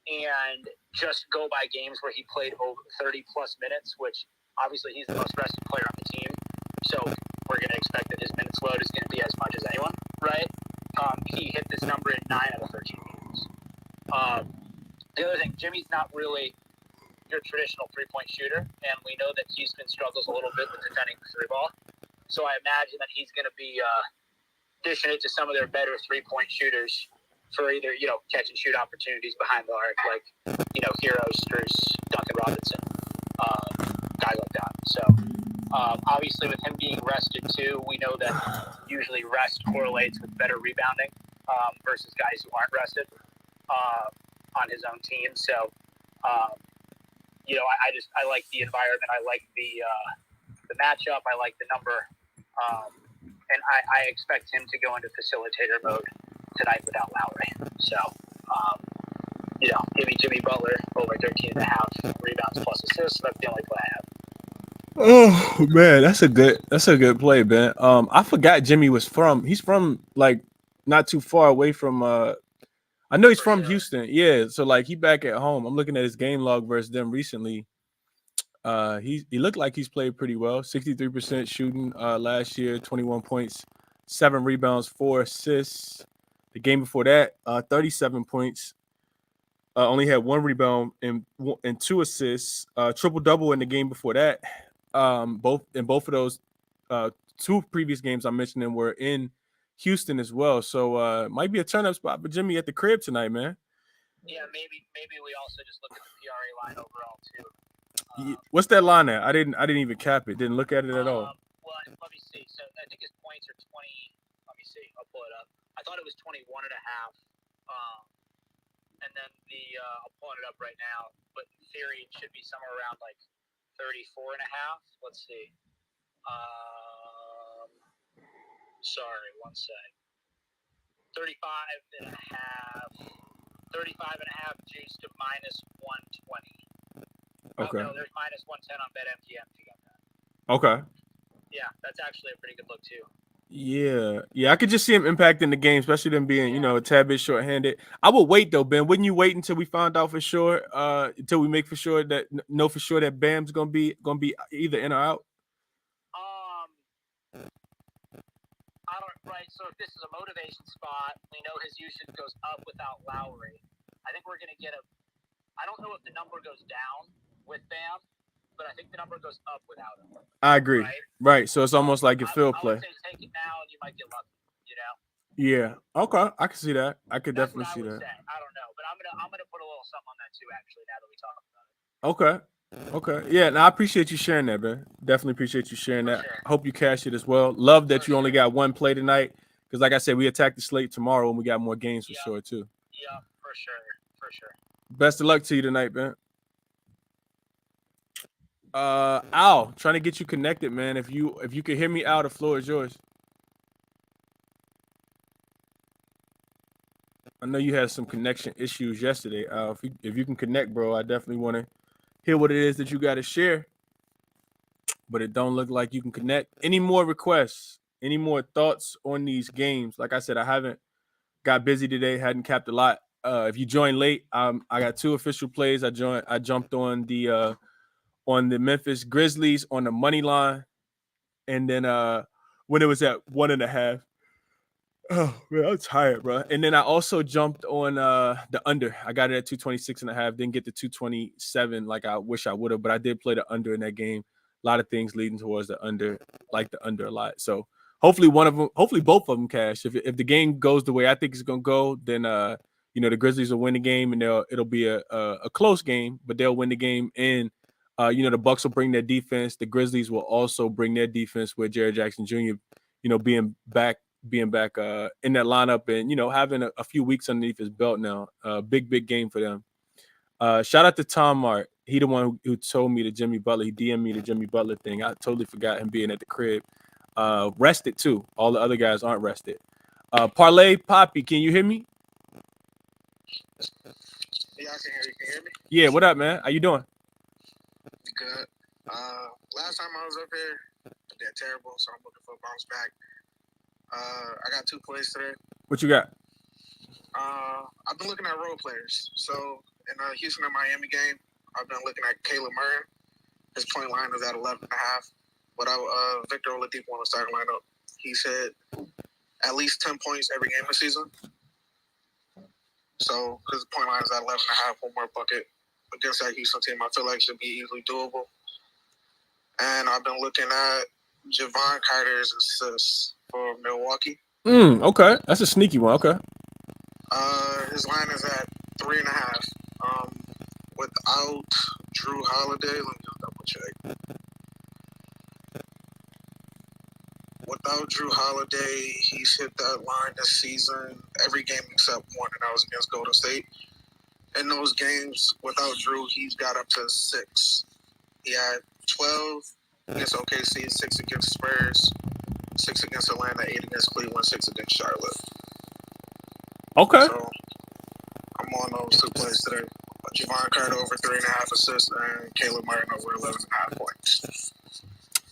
and just go by games where he played over 30 plus minutes, which obviously he's the most rested player on the team, so we're going to expect that his minutes load is going to be as much as anyone, right? He hit this number in 9 out of 13 games. The other thing, Jimmy's not really your traditional three-point shooter, and we know that Houston struggles a little bit with defending the three ball. So I imagine that he's going to be dishing it to some of their better three-point shooters for either, catch and shoot opportunities behind the arc, like, Hero, Strus, Duncan Robinson, guys like that. So obviously with him being rested too, we know that usually rest correlates with better rebounding versus guys who aren't rested on his own team. So, I like the environment. I like the matchup. I like the number. And I expect him to go into facilitator mode tonight without Lowry. So, give me Jimmy Butler over 13.5 rebounds plus assists. That's the only play I have. Oh man, that's a good play, Ben. I forgot Jimmy he's from like not too far away from I know he's from Houston. Yeah, so like he back at home. I'm looking at his game log versus them recently. He looked like he's played pretty well. 63% shooting last year, 21 points, 7 rebounds, 4 assists. The game before that, 37 points. Only had 1 rebound and 2 assists. Triple double in the game before that. Both of those 2 previous games I'm mentioning were in Houston as well. So might be a turn up spot for Jimmy at the crib tonight, man. Yeah, maybe we also just look at the PRA line overall too. What's that line at? I didn't even cap it. Didn't look at it at all. Well, let me see. So I think his points are 20. Let me see. I'll pull it up. I thought it was 21.5. And then I'm pulling it up right now. But in theory, it should be somewhere around like 34.5. Let's see. Sorry, one sec. 35.5 juice to minus 120. Okay. No, there's minus 110 on BetMGM if you got that. Okay. Yeah, that's actually a pretty good look too. Yeah. I could just see him impacting the game, especially them being, a tad bit short-handed. I would wait though, Ben. Wouldn't you wait until we find out for sure? Until we make for sure that Bam's gonna be either in or out? I don't. Right. So if this is a motivation spot, we know his usage goes up without Lowry. I think we're gonna get I don't know if the number goes down with Bam, but I think the number goes up without him. I agree. Right. So it's almost like a field play. I would say take it now, and you might get lucky. Yeah. Okay. I can see that. I could definitely see that. Say. I don't know, but I'm gonna put a little something on that too. Actually, now that we talk about it. Okay. Yeah. No, I appreciate you sharing that, man. Definitely appreciate you sharing that. Sure. I hope you cash it as well. Love that you only got one play tonight, because like I said, we attack the slate tomorrow and we got more games for sure too. Yeah, for sure. Best of luck to you tonight, man. Al, trying to get you connected, man. If you can hear me, Al, the floor is yours. I know you had some connection issues yesterday. If you can connect, bro, I definitely want to hear what it is that you got to share. But it don't look like you can connect. Any more requests? Any more thoughts on these games? Like I said, I haven't got busy today. Hadn't capped a lot. If you joined late, I got 2 official plays. I jumped on the Memphis Grizzlies on the money line, and then when it was at 1.5. Oh man, I'm tired, bro. And then I also jumped on the under. I got it at 226.5. Didn't get the 227 like I wish I would have, but I did play the under in that game. A lot of things leading towards the under, like the under a lot. So hopefully both of them cash. If the game goes the way I think it's gonna go, then the Grizzlies will win the game, and it'll be a close game, but they'll win the game. And the Bucks will bring their defense. The Grizzlies will also bring their defense with Jared Jackson Jr. Being back in that lineup and having a few weeks underneath his belt now. Big game for them. Shout out to Tom Mart. He the one who told me the Jimmy Butler. He DM'd me the Jimmy Butler thing. I totally forgot him being at the crib. Rested too. All the other guys aren't rested. Parlay Poppy, can you hear me? Yeah, I can hear you. Can you hear me? Yeah, what up, man? How you doing? Good. Last time I was up here, I did terrible, so I'm looking for a bounce back. I got 2 plays today. What you got? I've been looking at role players. So in the Houston and Miami game, I've been looking at Caleb Murray. His point line is at 11.5. But Victor Oladipo on the starting lineup. He said at least 10 points every game this season. So his point line is at 11.5. One more bucket against that Houston team, I feel like should be easily doable. And I've been looking at Javon Carter's assists for Milwaukee. Okay. That's a sneaky one. Okay. His line is at 3.5. Without Drew Holiday, let me just double check. Without Drew Holiday, he's hit that line this season every game except one, and that was against Golden State. In those games without Drew, he's got up to 6. He had 12 against OKC, 6 against Spurs, 6 against Atlanta, 8 against Cleveland, 6 against Charlotte. Okay. So I'm on those 2 plays today. Javon Carter over 3.5 assists and Caleb Martin over 11.5 points.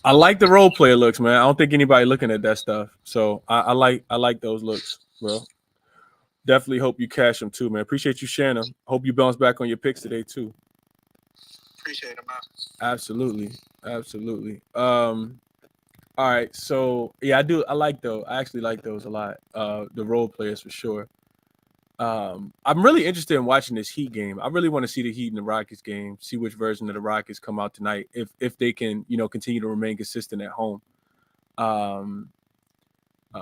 I like the role player looks, man. I don't think anybody looking at that stuff. So I like those looks, bro. Definitely hope you cash them too, man. Appreciate you sharing them. Hope you bounce back on your picks today too. Appreciate it, man. Absolutely. All right. So yeah, I like those. I actually like those a lot. The role players for sure. I'm really interested in watching this Heat game. I really want to see the Heat and the Rockets game, see which version of the Rockets come out tonight, if they can, continue to remain consistent at home.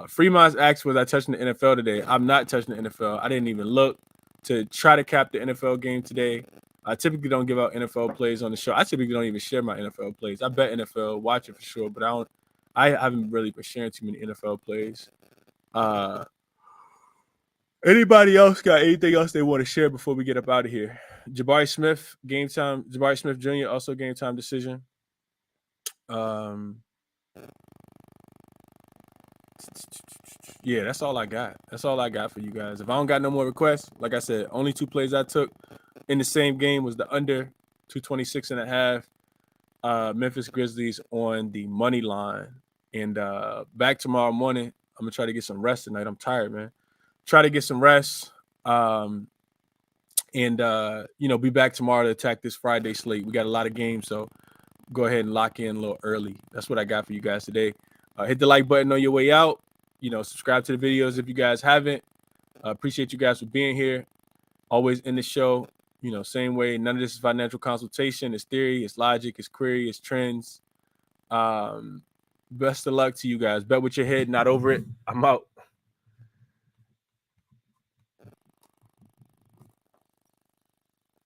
Fremont's asked, was I touching the NFL today? I'm not touching the NFL. I didn't even look to try to cap the NFL game today. I typically don't give out NFL plays on the show. I typically don't even share my NFL plays. I bet NFL, watch it for sure, but I haven't really been sharing too many NFL plays. Anybody else got anything else they want to share before we get up out of here? Jabari Smith, game time. Jabari Smith Jr. also game time decision. Yeah, that's all I got. That's all I got for you guys. If I don't got no more requests, like I said, only 2 plays I took in the same game was the under 226.5. Memphis Grizzlies on the money line. And back tomorrow morning, I'm gonna try to get some rest tonight. I'm tired, man. Try to get some rest. And be back tomorrow to attack this Friday slate. We got a lot of games, so go ahead and lock in a little early. That's what I got for you guys today. Hit the like button on your way out. Subscribe to the videos if you guys haven't. Appreciate you guys for being here. Always in the show, same way. None of this is financial consultation. It's theory, it's logic, it's query, it's trends. Best of luck to you guys. Bet with your head, not over it. I'm out.